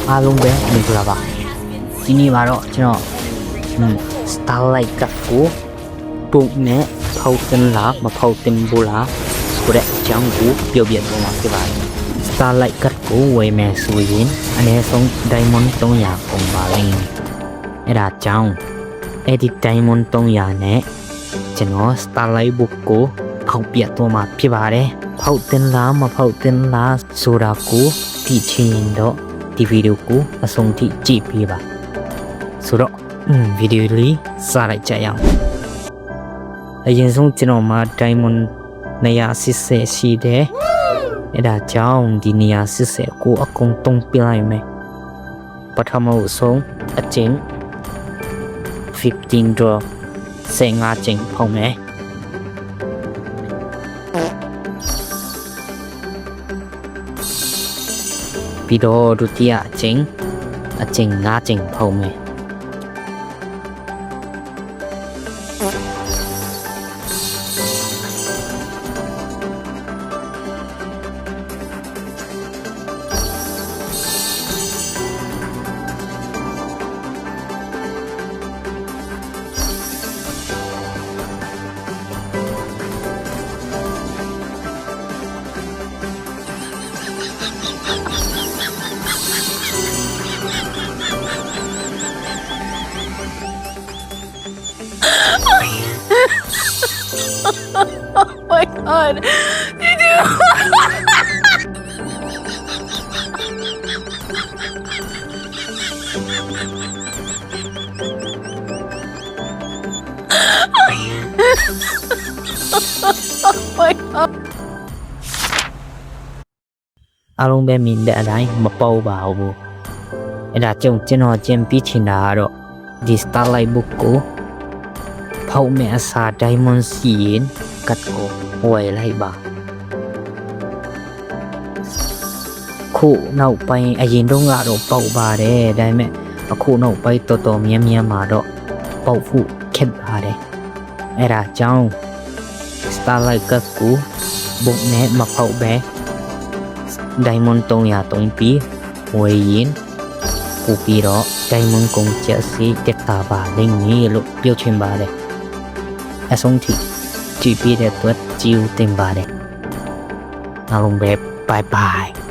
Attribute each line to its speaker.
Speaker 1: အားလုံးပဲမင်္ဂလာပါဒီနေ့မှာတော့ကျွန်တော်Starlight ကကိုပုံနဲ့ဖောက်တင်လားမဖောက်တင်ဘူးလားဆိုတဲ့အကြောင်းကိုပြောပြသွားမှာဖြစ်ပါတယ် Starlight ကကိုဝယ်မယ်ဆိုရင်အနည်းဆုံး Diamond 300ပုံပါလိမ့်မယ်အဲ့ဒါကြောင့်အဲ့ဒီ Diamond 300နဲ့ကျွန်တော် Starlight book ကိုဖောက်ပြသွားမှာဖြစ်ပါတယ်ဖောက်တင်လားမဖောက်တင်လားဆိုတာကိုသိချင်တော့ဒီဗီဒီယိုကိုအဆုံးထိကြည့်ပေးပါဆိုတော့ဗီဒီယိုလေးစလိုက်ကြရအောင်အရင်ဆုံးကျွန်တော်မှာ Diamond 280ရှိတယ်အဲ့ဒါကြောင့်ဒီ280ကိုအကုန်တုံးပြလိုက်မယ်ပထမဆုံးအကျဉ်15 draw 15ကျင်းဖောက်မယ်ပြီးတော့ဒုတိယအကျဉ်5ကျင်းဖောက်မယ်
Speaker 2: Oh my god. Did you? Oh my god.
Speaker 1: အားလုံးပဲမြင်တဲ့အတိုင်းမပေါ့ပါဘူးအဲ့ဒါကြောင့်ကျွန်တော်ကျင်ပြီးချင်တာကတော့ဒီ Starlight book ကိုဖောက်မဲ့အစား Diamond စီရင်ကတ်ကိုဝယ်လိုက်ပါခုနောက်ပိုင်းအရင်တုန်းကတော့ပေါက်ပါတယ်ဒါပေမဲ့အခုနောက်ပိုင်းတော်တော်များများမှာတော့ပေါက်ဖို့ခက်ပါတယ်အဲ့ဒါကြောင့် Starlight ကတ်ကိုဘုတ်နဲ့မဖောက်ပဲ Diamond 300ပြီးဝယ်ရင်ပို့ပြီးတော့ Diamond ကုန်ချက်စီတက်တာပါလိမ့်မယ်လို့ပြောချင်ပါတယ်အဆုံးထိကြည့်ပြီးတဲ့အတွက်ကြည့်ဦးတင်ပါတယ်အားလုံးပဲ bye bye